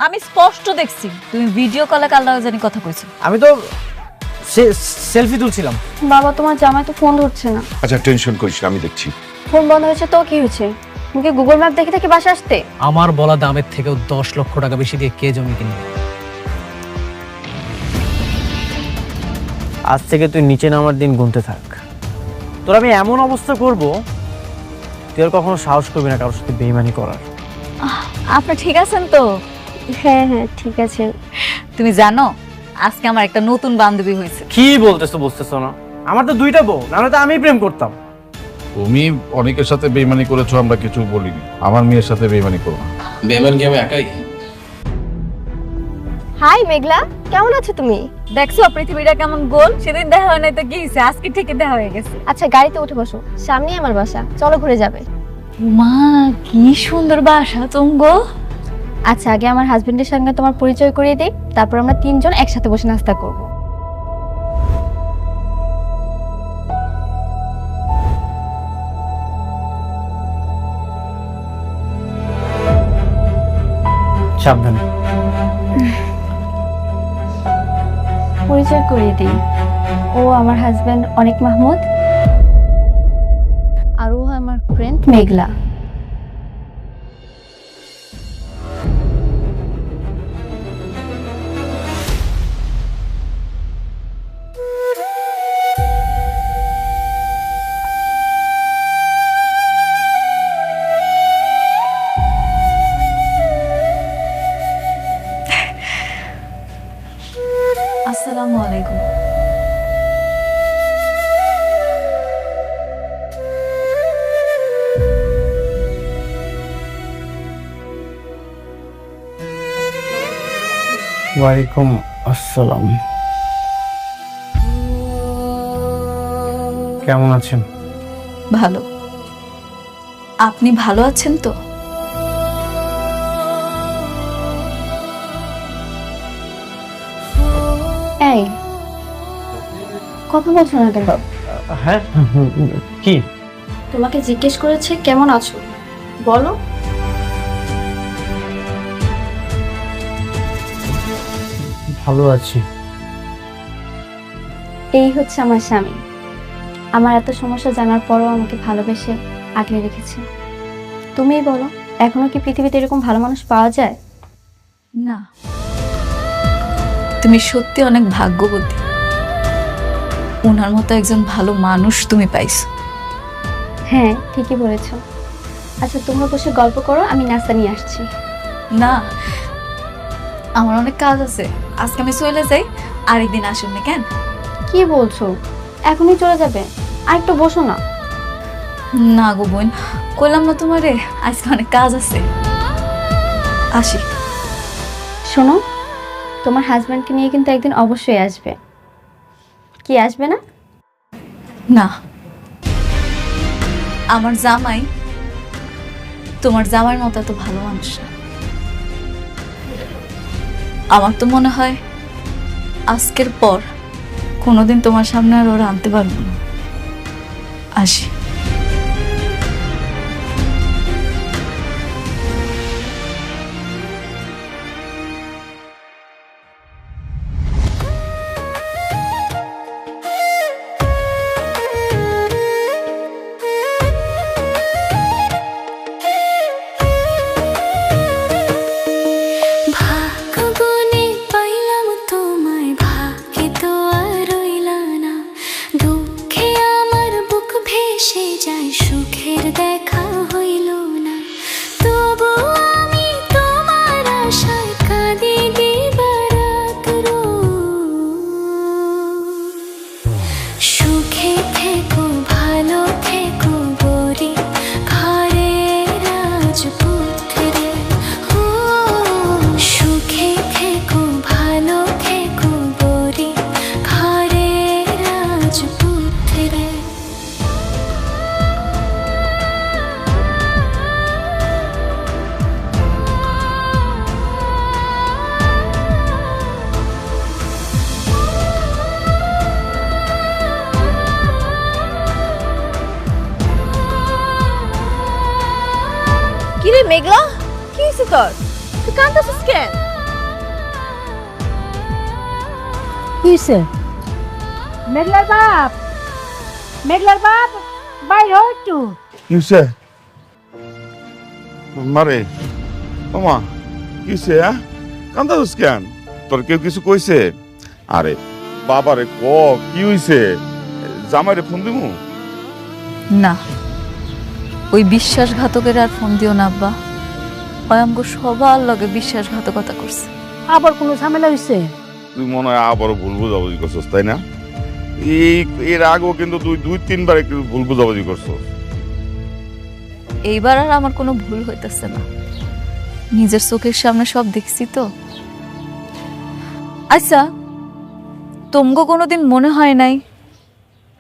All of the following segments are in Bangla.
আমি স্পষ্ট দেখছি তুমি ভিডিও কলে কাল জানি কথা কইছো। আমি তো সেলফি তুলছিলাম। বাবা তোমার জামাই তো ফোন ধরছে না। আচ্ছা টেনশন করিস না, আমি দেখছি। ফোন বন্ধ হয়েছে তো কি হয়েছে? তুমি কি গুগল ম্যাপ দেখে বাসা আসতে? আমার বলা দামের থেকেও 10 লক্ষ টাকা বেশি দিয়ে কে জমি কিনবে? আজ থেকে তুই নিচে নামার দিন গুনতে থাক। তোর আমি এমন অবস্থা করব তুই আর কখনো সাহস করবি না কারোর সাথে বেইমানি করার। আপনি ঠিক আছেন তো? হ্যাঁ হ্যাঁ ঠিক আছে। তুমি জানো আজকে আমার একটা নতুন বান্ধবী হয়েছে। কি বলতেছো না? আমার তো 2টা বউ, নাহলে তো আমি প্রেম করতাম। তুমি অনেকের সাথে বেইমানি করেছো, আমরা কিছু বলিনি। আমার মেয়ের সাথে বেইমানি করো না। বেইমান কি আমি একাই? হাই মেঘলা, কেমন আছো তুমি? দেখছো পৃথিবীটা কেমন গোল? সেদিন দেখা হয় নাই তো কি হয়েছে, আজকে ঠিকই দেখা হয়ে গেছে। আচ্ছা গাড়িতে উঠে বসো, সামনেই আমার বাসা, চলো ঘুরে যাবে। মা কি সুন্দর বাসা তুমগো। আচ্ছা আগে আমার হাজবেন্ডের সঙ্গে তোমার পরিচয় করিয়ে দিই, তারপর আমরা 3 জন একসাথে বসে নাস্তা করব। সাবধানে। পরিচয় করিয়ে দিই, ও আমার হাজবেন্ড অনিক মাহমুদ, আর ও আমার ফ্রেন্ড মেঘলা। আসসালামু আলাইকুম। ওয়ালাইকুম আসসালাম। কেমন আছেন? ভালো। আপনি ভালো আছেন তো? এই কথা বলছো না কেন? হ্যাঁ কি? তোমাকে জিজ্ঞেস করেছে কেমন আছো, বলো। ভালো আছি। এই হচ্ছে আমার স্বামী। আমার এত সমস্যা জানার পরও আমাকে ভালোবেসে আগলে রেখেছে। তুমিই বলো, এখনো কি পৃথিবীতে এরকম ভালো মানুষ পাওয়া যায়? না, তুমি সত্যি অনেক ভাগ্যবতী। ওনার মতো একজন ভালো মানুষ তুমি পাইছো। হ্যাঁ ঠিকই বলেছো। আচ্ছা তোমরা বসে গল্প করো, আমি নাস্তা নিয়ে আসছি। না, আমার অনেক কাজ আছে, আজকে আমি চলে যাই। আরেকদিন আসুন না কেন? কি বলছো, এখনই চলে যাবে? আর একটু বসো না। না গো বোন, কইলাম না তোমারে আজকে অনেক কাজ আছে, আসি। শোনো, তোমার হাজব্যান্ডকে নিয়ে কিন্তু একদিন অবশ্যই আসবে। কি আসবে না? না, আমার জামাই তোমার জামাইয়ের মতো এত ভালো মানুষ না। আমার তো মনে হয় আজকের পর কোনোদিন তোমার সামনে আর ওরা আনতে পারবো না। আসি। ভাগ্যগুনে পাইলাম তোমায়, ভাগ্যে তো আর রইলা না। দুঃখে আমার বুক ভেসে যায়, সুখের দেখা হইল না। তবু আমি তোমার আশায় কাঁদি দিবারাত রোজ। সুখে থেকো ভালো থেকো গরি ঘরে রাজপুত্রে। ও সুখে থেকো ভালো থেকো গরি ঘরে রাজপুত্রে। কি রে মেঘলা, কি হয়েছে তোর? তুই কাঁদতেছিস কেন? কিসে মেঘলার বাপ বাইরে হ একটু। কিসে মারে ওমা কিসে কান্দাস কেন? তোর কেউ কিছু কইছে? আরে বাবারে ক কি হইছে? জামাইরে ফোন দিমু? না, ওই বিশ্বাসঘাতকের আর ফোন দিও না আব্বা। হয় আমগো সবার লগে বিশ্বাসঘাতকতা করছে। আবার কোনো ঝামেলা হইছে? তুই মনে হয় আবারও ভুল বুঝাবুঝি করছস তাই না? এর আগেও কিন্তু তুই 2-3 বার একটু ভুল বুঝাবুঝি করছস। এইবার আর আমার কোনো ভুল হইতেছে না, নিজের চোখের সামনে সব দেখছি তো। আচ্ছা, তোমগো কোনোদিন মনে হয় নাই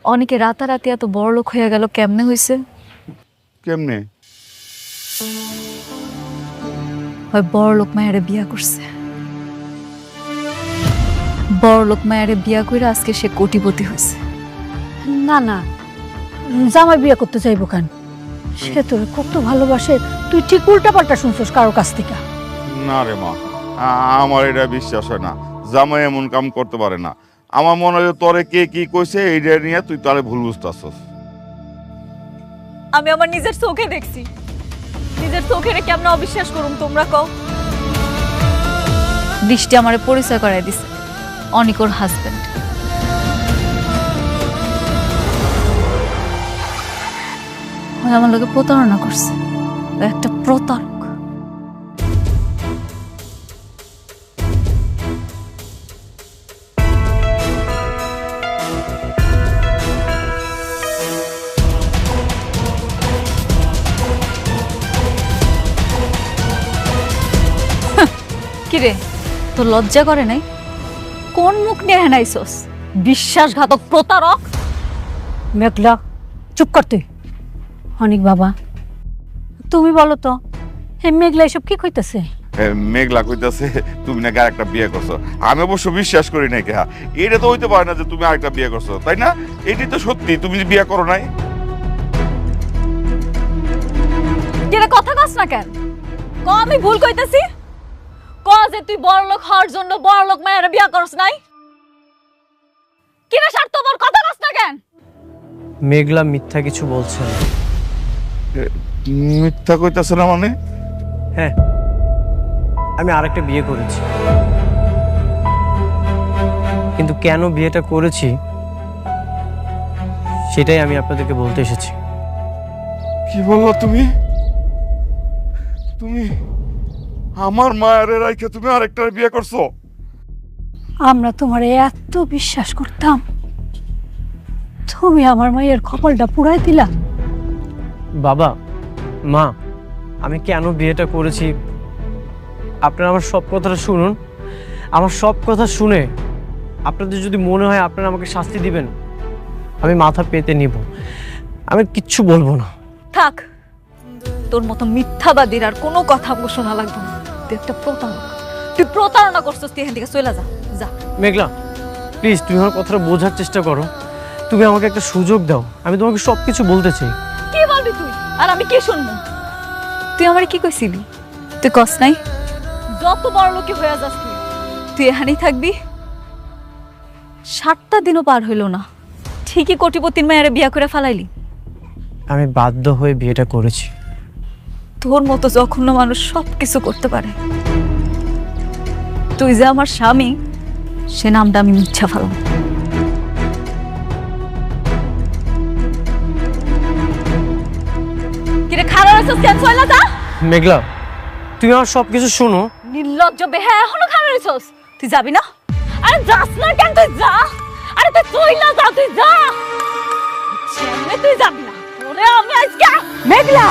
অনেকে রাতারাতি এত বড় লোক হয়ে গেল? কেমনে হইছে? কেমনে? হয় বড় লোক মায়েরে বিয়া করছে, বড় লোক মায়েরে বিয়া করে আজকে সে কোটিপতি হয়েছে। না না, জামাই বিয়ে করতে চাইবো কেন? সে তোর কত ভালোবাসে, তুই ঠিক উল্টা পাল্টা শুনছস কারো কাছ থেকে। না রে মা, আমার এটা বিশ্বাস হয় না। জামাই এমন কাম করতে পারে না। আমার মনে হয় তোরে কে কি কইছে এইটা নিয়ে তুই তারে ভুল বুঝতাছস। আমি আমার নিজের চোখে দেখছি, নিজের চোখে কেমন অবিশ্বাস করুম তোমরা কও? বৃষ্টি আমারে পরিচয় করাই দিছে অনিকর হাজবেন্ড। আমার লোকে প্রতারণা করছে, ও একটা প্রতারক। কিরে, তোর লজ্জা করে নাই? কোন মুখ নিয়ে হেনাইছস? বিশ্বাসঘাতক, প্রতারক। মেঘলা, চুপ কর তুই। অনেক বাবা, তুমি বলো তো, হে মেঘলা এসব কি কইতাছে? মেঘলা কইতাছে তুমি নাকি আরেকটা বিয়ে করছো। আমি অবশ্য বিশ্বাস করি নাই। কে এটা তো হইতে পারে না যে তুমি আরেকটা বিয়ে করছো, তাই না? এটি তো সত্যি, তুমি যে বিয়ে করো নাই। কিরে কথা কস না কেন? ক আমি ভুল কইতাছি? ক যে তুই বড়লোক হওয়ার জন্য বড়লোক মায়ের বিয়া করছ নাই? কিরে স্বার্থপর, কথা কস না কেন? মেঘলা মিথ্যা কিছু বলছে না। মিথ্যা কইতাছে না মানে? হ্যাঁ, আমি আরেকটা বিয়ে করেছি, কিন্তু কেন বিয়েটা করেছি সেটাই আমি আপনাদেরকে বলতে এসেছি। কি বললো তুমি? তুমি আমার মায়ের রাইখে তুমি আরেকটা বিয়ে করছো? আমরা তোমার এত বিশ্বাস করতাম, তুমি আমার মায়ের কপালটা পুড়াই দিলা। বাবা, মা, আমি কেন বিয়েটা করেছি আপনারা আমার সব কথাটা শুনুন। আমার সব কথা শুনে আপনাদের যদি মনে হয় আপনারা আমাকে শাস্তি দিবেন, আমি মাথা পেতে নিব, আমি কিচ্ছু বলবো না। থাক, তোর মতো মিথ্যাবাদীর আর কোনো কথা আমাকে শোনা লাগবে না। তুই একটা প্রতারক, তুই প্রতারণা করছিস। তুই এখান থেকে চলে যা, যা। মেঘলা, প্লিজ তুমি আমার কথাটা বোঝার চেষ্টা করো। তুমি আমাকে একটা সুযোগ দাও, আমি তোমাকে সব কিছু বলতে চাই। কি বলবি তুই আর আমি কি শুনবো? তুই আমারে কি কইছিলি? তুই কস নাই যত বড় লোকে হয়ে যাস তুই এখানেই থাকবি? 7টা দিনও পার হইল না, ঠিকই কোটিপতির মায়ের বিয়া করে ফেলাইলি। আমি বাধ্য হয়ে বিয়েটা করেছি। তোর মতো জঘন্য মানুষ সব কিছু করতে পারে। তুই যে আমার স্বামী, সে নামটা আমি মিথ্যা ফেলাম। কিরে খারাপ আছিস কেন? চলে যা। মেঘলা, তুমি আমার সব কিছু শোনো। নির্লজ্জ বেহা, এখনো খারাপ আছিস? তুই যাবি না? আরে যাস না কেন? তুই যা। আরে তুই চইলা যা, তুই যা। তুই যাবি না? ওরে আমি আজকে মেঘলা।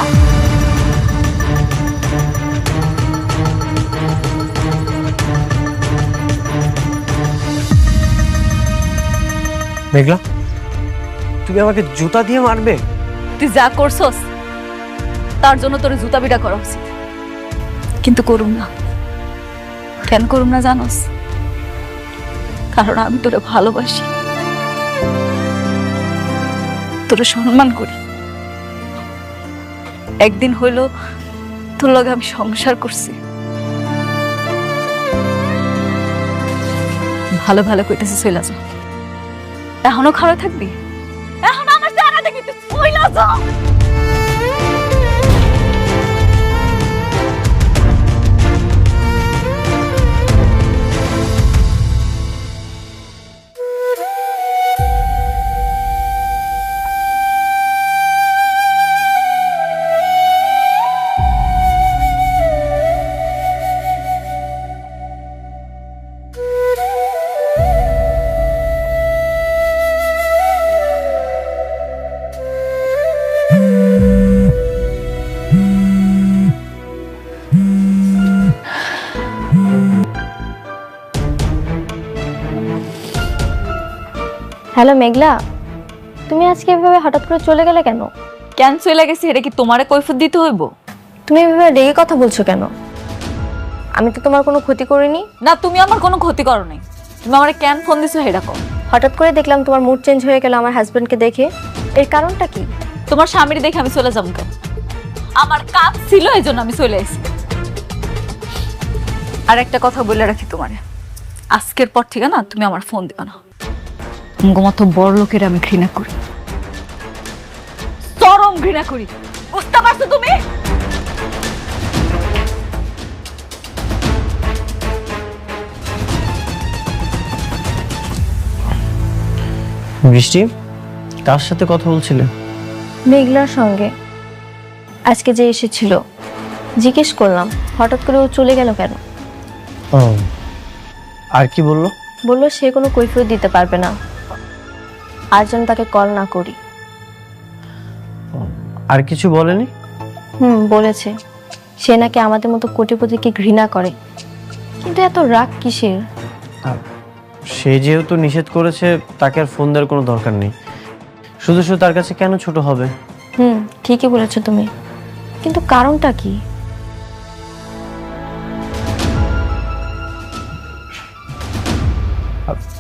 মেঘলা, তুমি আমাকে জুতা দিয়ে মারবে? তুই যা করছস তার জন্য তোর জুতা বিড়া করা উচিত, কিন্তু করুম না। কেন করুম না জানোস? কারণ আমি তোরে ভালোবাসি, তোরে সম্মান করি। একদিন হইল তোর লগে আমি সংসার করছি, ভালো ভালো কইতেছি চইলা যাও। এখনো খারাপ থাকবি? এখন আমার চেহারা দেখি তুই চইলা যাও। হ্যালো মেঘলা, তুমি আজকে এভাবে হঠাৎ করে চলে গেলে কেন? কেন চইলা গেছি এটা কি তোমারে কৈফিয়ত দিতে হইব? তুমি এভাবে রেগে কথা বলছো কেন? আমি তো তোমার কোনো ক্ষতি করিনি। না, তুমি আমার কোনো ক্ষতি করো নাই। তুমি আমারে কেন ফোন দিছো সেটা কও। হঠাৎ করে দেখলাম তোমার মুড চেঞ্জ হয়ে গেল আমার হাজবেন্ডকে দেখে। এর কারণটা কি? তোমার স্বামীর দেখে আমি চলে যাবো কেন? আমার কাজ ছিল, এই জন্য আমি চলে এসেছি। আর একটা কথা বলে রাখি তোমারে, আজকের পর থেকে না তুমি আমার ফোন দিও না। মতো বড় লোকের আমি ঘৃণা করি, চরম ঘৃণা করি। বুঝতে পারছো তুমি? বৃষ্টি, কার সাথে কথা বলছিলে? মেঘলার সঙ্গে। আজকে যে এসেছিল, জিজ্ঞেস করলাম হঠাৎ করে ও চলে গেল কেন। ও, আর কি বললো? বললো সে কোনো কৈফিয়ত দিতে পারবে না, আর যেন তাকে কল না করি। আর কিছু বলেনি? বলেছে সে নাকি আমাদের মতো কোটিপতিকে ঘৃণা করে, কিন্তু এত রাগ কিসের? সে যেহেতু নিষেধ করেছে, তাকে আর ফোন দেওয়ার কোনো দরকার নেই। শুধু শুধু তার কাছে কেন ছোট হবে? ঠিকই বলেছো তুমি, কিন্তু কারণটা কি?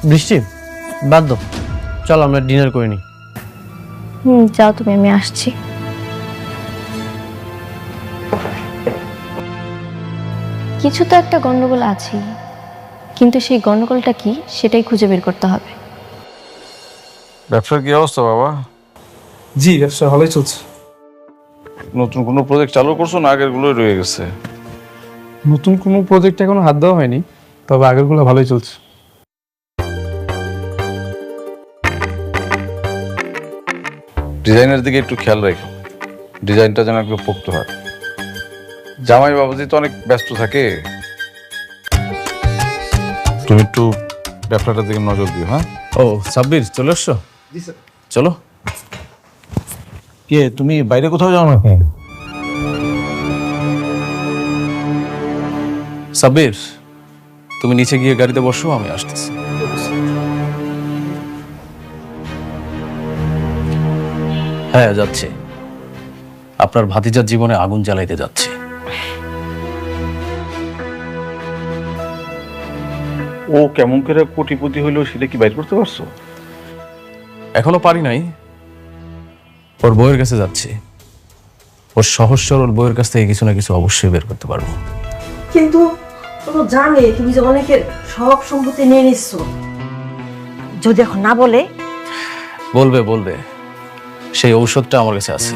বৃষ্টি, বাদ দাও, চল আমরা ডিনার করে নিই। যাও তুমি, আমি আসছি। কিছু তো একটা গন্ডগোল আছে, কিন্তু সেই গন্ডগোলটা কি সেটাই খুঁজে বের করতে হবে। ব্যবসার কি অবস্থা বাবা? জি, ব্যবসা ভালোই চলছে। নতুন কোনো প্রজেক্ট চালু করছো না আগের গুলোই রয়ে গেছে? নতুন কোনো প্রজেক্টে এখনো হাত দেওয়া হয়নি, তবে আগেরগুলো ভালোই চলছে। ডিজাইনের দিকে একটু খেয়াল রাখো, ডিজাইনটা যেন একটু পোক্ত হয়। জামাই বাবাজি তো অনেক ব্যস্ত থাকে, তুমি একটু ব্যবসাটার দিকে নজর দিও। হ্যাঁ। ও সাব্বির, চলে এসছো? চলো। কে তুমি বাইরে কোথাও যাও নাকি? সাব্বির, তুমি নিচে গিয়ে গাড়িতে বসো, আমি আসতেছি। হ্যাঁ, যাচ্ছে। আপনার ভাতিজার জীবনে আগুন জ্বালাইতে যাচ্ছে। ও কেমন করে কোটিপতি হইলো সেটা কি বাইর করতে পারছো? এখনো পারি নাই। ওর বউয়ের কাছে যাচ্ছে। ওর সহজ সরল বউয়ের কাছ থেকে কিছু না কিছু অবশ্যই বের করতে পারবো। কিন্তু ও তো জানে তুমি যে অনেকের সব সম্পত্তি নিয়ে নিচ্ছ। যদি এখন না বলে? বলবে বলবে, সেই ঔষধটা আমার কাছে আছে।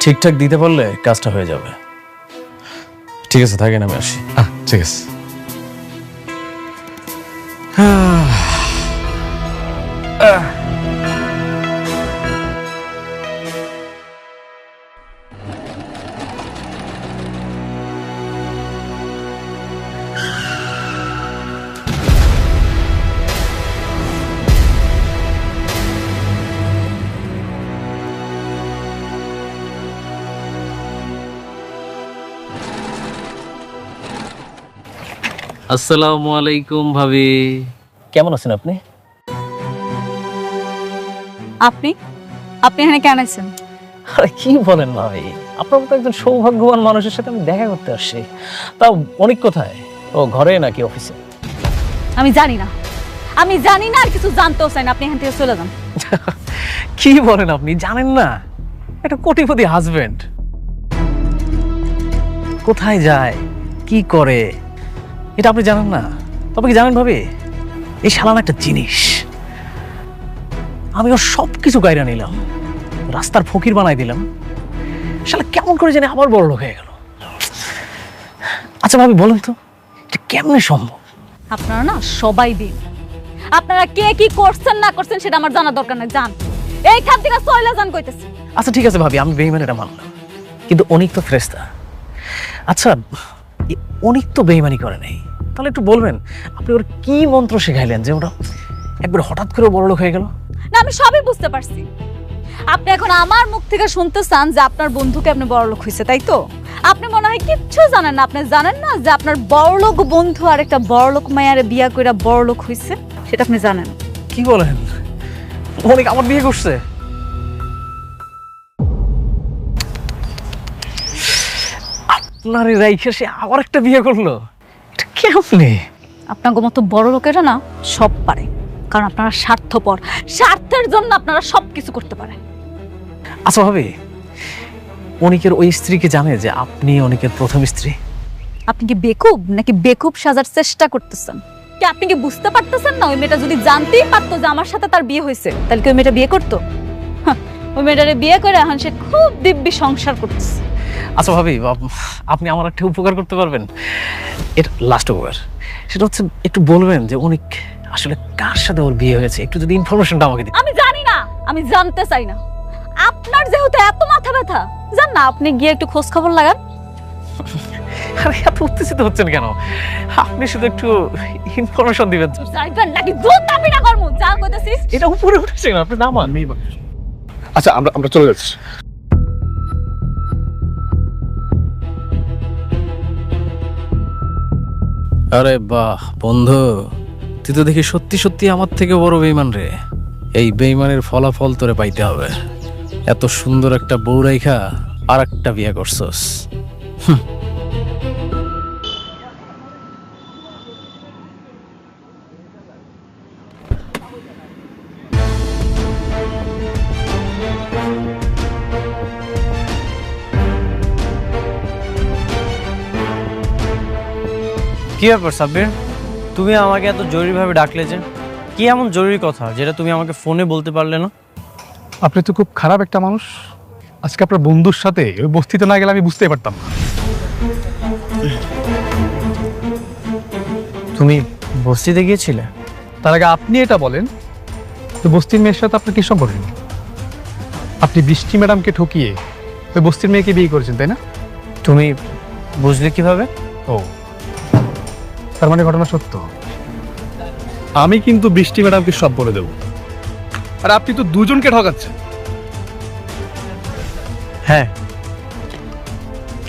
ঠিকঠাক দিতে পারলে কাজটা হয়ে যাবে। ঠিক আছে, থাকেন, আমি আসি। ঠিক আছে। আসসালামু আলাইকুম ভাবি, কেমন আছেন আপনি? আপনি আপনি এখানে কেন আছেন? আরে কি বলেন ভাবি, আপনার মতো একজন সৌভাগ্যবান মানুষের সাথে আমি দেখা করতে আসছি। তাও অনেক কোথায়? ও ঘরে নাকি অফিসে? আমি জানি না, আর কিছু জানতেও চাই না। আপনি এখান থেকে চলে যান। কি বলেন আপনি, জানেন না? একটা কোটিপতি হাজবেন্ড কোথায় যায়, কি করে, এটা আপনি জানেন না? তবে কি জানেন ভাবি, এই শালান একটা জিনিস। আমি ওর সব কিছু গাইরা নিলাম, রাস্তার ফকির বানাই দিলাম, শালা কেমন করে জানি আবার বড় লোক হয়ে গেল। আচ্ছা ভাবি বলেন তো, এটা কেমনে সম্ভব? আপনারা না সবাই দিন, আপনারা কে কি করছেন না করছেন সেটা আমার জানা দরকার নাই। জান এইখান থেকে সয়লা জান কইতেছে। আচ্ছা ঠিক আছে ভাবি, আমি বেঈমান এটা মানলাম, কিন্তু অনিক তো ফেরেশতা। আচ্ছা অনিক তো বেঈমানি করে নাই, তাহলে একটু বলবেন আপনি ওর কি মন্ত্র শেখাইলেন যে ওটা একবার হঠাৎ করে বড় লোক হয়ে গেল? না আমি সবই বুঝতে পারছি। আপনি এখন আমার মুখ থেকে শুনতে চান যে আপনার বন্ধুকে আপনি বড়লোক হয়েছে, তাই তো? আপনি মনে হয় কিচ্ছু জানেন না। আপনি জানেন না যে আপনার বড়লোক বন্ধু আর একটা বড়লোক মায়ারে বিয়া কইরা বড়লোক হয়েছে, সেটা আপনি জানেন। কি বলেন? অনেক আমার বিয়ে করছে? আপনার রাইখে সে আবার একটা বিয়ে করলো? এটা কেমনে? আপনার মতো বড় লোকেরা না সব পারে, কারণ আপনারা স্বার্থপর। স্বার্থের জন্য আপনারা সবকিছু করতে পারেন। আচ্ছা ভাবি, অনিকের ওই স্ত্রীকে জানে যে আপনি অনিকের প্রথম স্ত্রী? আপনি কি বেকুব নাকি বেকুব সাজার চেষ্টা করতেছেন? কি আপনি কি বুঝতে পারতেছেন না? ওই মেয়েটা যদি জানতেই পারতো যে আমার সাথে তার বিয়ে হয়েছে, তাহলে কি ওই মেয়েটা বিয়ে করতো? ওই মেয়েটারে বিয়ে করে এখন সে খুব দিব্যি সংসার করতেছে। আচ্ছা ভাবি, আপনি আমার একটা উপকার করতে পারবেন? এটা লাস্ট উপকার, সেটা হচ্ছে একটু বলবেন যে অনিক আসলে কার সাথে ওর বিয়ে হয়েছে, একটু যদি ইনফরমেশনটা আমাকে দিন। আমি জানি না, আমি জানতে চাই না। আপনার যেহেতু এত মাথা ব্যথা, জান না আপনি গিয়ে একটু খোঁজ খবর লাগান। আরে এত উত্তেজিত হচ্ছেন কেন? আপনি শুধু একটু ইনফরমেশন দিবেন। যাইবেন নাকি জুতা পিটা করমু? যা কইতাছিস এটা উপরে উঠেছে না, আপনি নামান। আচ্ছা আমরা চলে যাচ্ছি। আরে বাহ বন্ধু, তুই তো দেখি সত্যি সত্যি আমার থেকে বড় বেঈমান রে। এই বেঈমানের ফলাফল তোরে পাইতে হবে। এত সুন্দর একটা বউ রাইখা আর একটা বিয়ে করছস। কি ব্যাপার সাব্বির, তুমি আমাকে এত জরুরিভাবে ডাকলে যে? কি এমন জরুরি কথা যেটা তুমি আমাকে ফোনে বলতে পারলে না? আপনি তো খুব খারাপ একটা মানুষ। আজকে আপনার বন্ধুর সাথে ওই বস্তিতে না গেলে আমি বুঝতেই পারতাম না। তুমি বস্তিতে গিয়েছিলে? তার আগে আপনি এটা বলেন, তো বস্তির মেয়ের সাথে আপনার কি সম্পর্ক? আপনি বৃষ্টি ম্যাডামকে ঠকিয়ে ওই বস্তির মেয়েকে বিয়ে করেছেন, তাই না? তুমি বুঝলে কিভাবে? ও, তার মানে ঘটনা সত্য। আমি কিন্তু বৃষ্টি ম্যাডামকে সব বলে দেব। আর আপনি তো দুজনকে ঠকাচ্ছেন। হ্যাঁ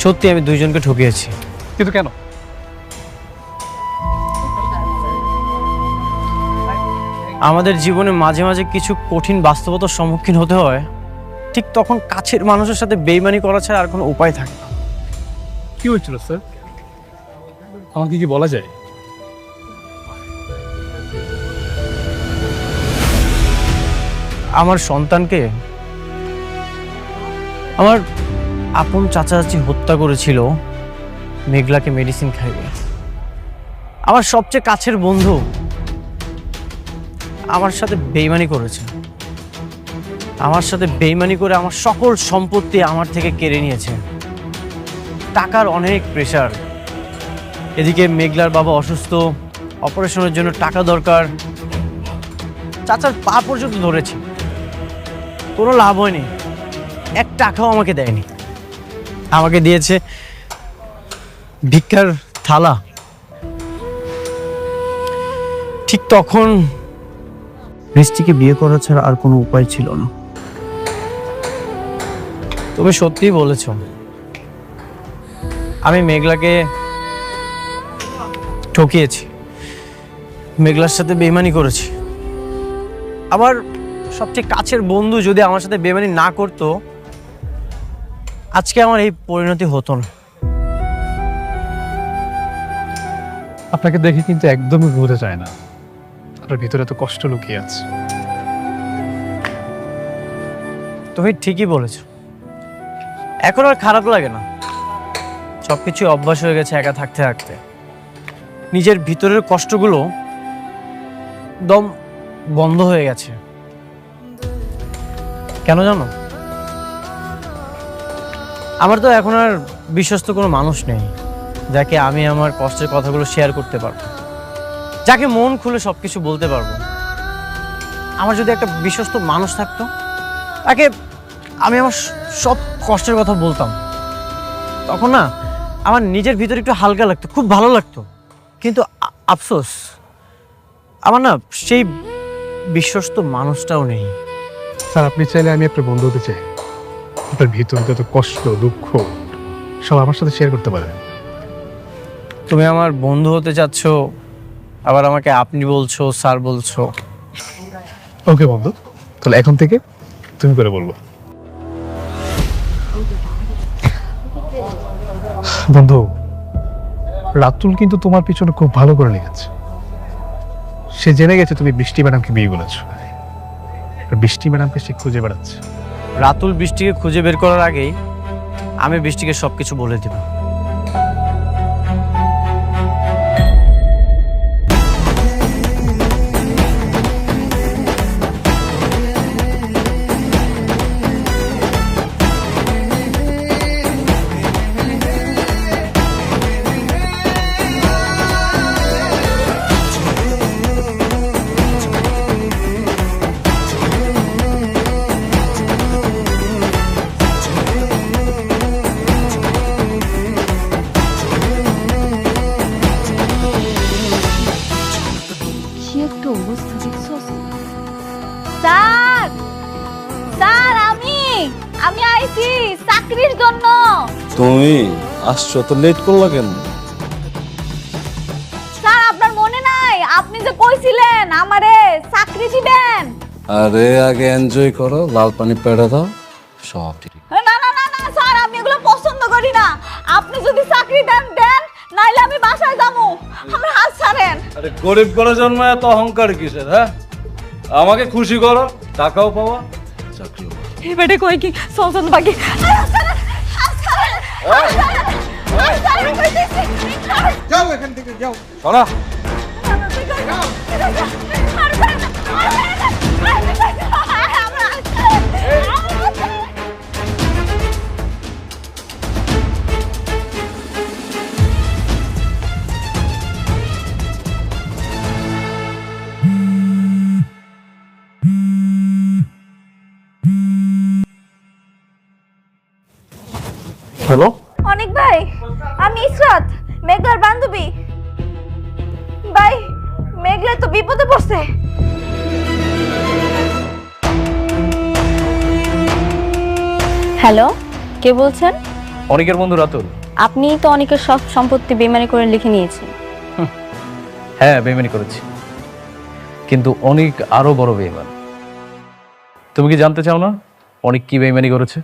সত্যি, আমি দুইজনকে ঠকিয়েছি। কিন্তু কেন? আমাদের জীবনে মাঝে মাঝে কিছু কঠিন বাস্তবতার সম্মুখীন হতে হয়, ঠিক তখন কাছের মানুষের সাথে বেইমানি করা ছাড়া আর কোনো উপায় থাকে না। কি হয়েছিল স্যার, আমাকে কি বলা যায়? আমার সন্তানকে আমার আপন চাচা চাচি হত্যা করেছিল মেঘলাকে মেডিসিন খাইয়ে। আমার সবচেয়ে কাছের বন্ধু আমার সাথে বেইমানি করেছে। আমার সাথে বেইমানি করে আমার সকল সম্পত্তি আমার থেকে কেড়ে নিয়েছে। টাকার অনেক প্রেশার, এদিকে মেঘলার বাবা অসুস্থ, অপারেশনের জন্য টাকা দরকার। চাচার পা পর্যন্ত ধরেছি, কোনো লাভ হয়নি। এক টাকাও আমাকে দেয়নি, আমাকে দিয়েছে ভিক্ষার থালা। ঠিক তখন বৃষ্টিকে বিয়ে করা ছাড়া আর কোনো উপায় ছিল না। তুমি সত্যিই বলেছ, আমি মেঘলাকে ঠকিয়েছি, মেঘলার সাথে বেইমানি করেছি। আমার সবচেয়ে কাছের বন্ধু যদি আমার সাথে বেইমানি না করতো, আজকে আমার এই পরিণতি হতো না। আপনাকে দেখে কিন্তু একদমই বোঝা যায় না আপনার ভিতরে এত কষ্ট লুকিয়ে আছে। তুমি ঠিকই বলেছ, এখন আর খারাপ লাগে না। সবকিছু অভ্যাস হয়ে গেছে একা থাকতে থাকতে। নিজের ভিতরের কষ্টগুলো দম বন্ধ হয়ে গেছে। কেন জানো? আমার তো এখন আর বিশ্বস্ত কোনো মানুষ নেই যাকে আমি আমার কষ্টের কথাগুলো শেয়ার করতে পারবো, যাকে মন খুলে সবকিছু বলতে পারবো। আমার যদি একটা বিশ্বস্ত মানুষ থাকতো, তাকে আমি আমার সব কষ্টের কথা বলতাম, তখন না আমার নিজের ভিতরে একটু হালকা লাগতো, খুব ভালো লাগতো। কিন্তু আফসোস, আমার না সেই বিশ্বস্ত মানুষটাও নেই। স্যার, আপনি চাইলে আমি আপনার বন্ধু হতে চাই। আপনার ভিতরে যত কষ্ট, দুঃখ সব আমার সাথে শেয়ার করতে পারেন। তুমি আমার বন্ধু হতে চাচ্ছ, আবার আমাকে আপনি বলছো, স্যার বলছো। ওকে বন্ধু, তাহলে এখন থেকে তুমি করে বলবো। বন্ধু, রাতুল কিন্তু তোমার পিছনে খুব ভালো করে লেগেছে। সে জেনে গেছে তুমি বৃষ্টি ম্যাডামকে বিয়ে বলেছো, আর বৃষ্টি ম্যাডামকে সে খুঁজে বেড়াচ্ছে। রাতুল বৃষ্টিকে খুঁজে বের করার আগেই আমি বৃষ্টিকে সবকিছু বলে দেব। কি একটা অবস্থা দেখছস? স্যার, স্যার, আমি আইছি চাকরির জন্য। তুমি আসছো তো লেট করলা কেন? স্যার, আপনার মনে নাই আপনি যে কইছিলেন আমারে চাকরি দিবেন? আরে আগে এনজয় করো, লাল পানি পেড়ে দাও, সব ঠিক। না না না না স্যার, আমি এগুলো পছন্দ করি না। আপনি যদি চাকরি দেন দেন, নাইলে আমি বাসায় যাবো। আমার হাত ছাড়েন। আরে গরিব করে জন্মায় এত অহংকার কিসের? হ্যাঁ, আমাকে খুশি করো, টাকাও পাওয়া, চাকরিও পাওয়া। এই বেটে কই কি সলসন বাকি। যাও এখান থেকে, যাও। শোনা, হ্যালো, অনেক ভাই, আমি ইসরাত, মেঘলার বান্ধবী। ভাই, মেঘলা তো বিপদে পড়ছে। হ্যালো, কে বলছেন? অনেকের বন্ধু রাতুল। আপনি তো অনেকের সব সম্পত্তি বেমানি করে লিখে নিয়েছেন। হ্যাঁ, বেইমানি করেছি, কিন্তু অনেক আরো বড় বেইমান। তুমি কি জানতে চাও না অনেক কি বেইমানি করেছে?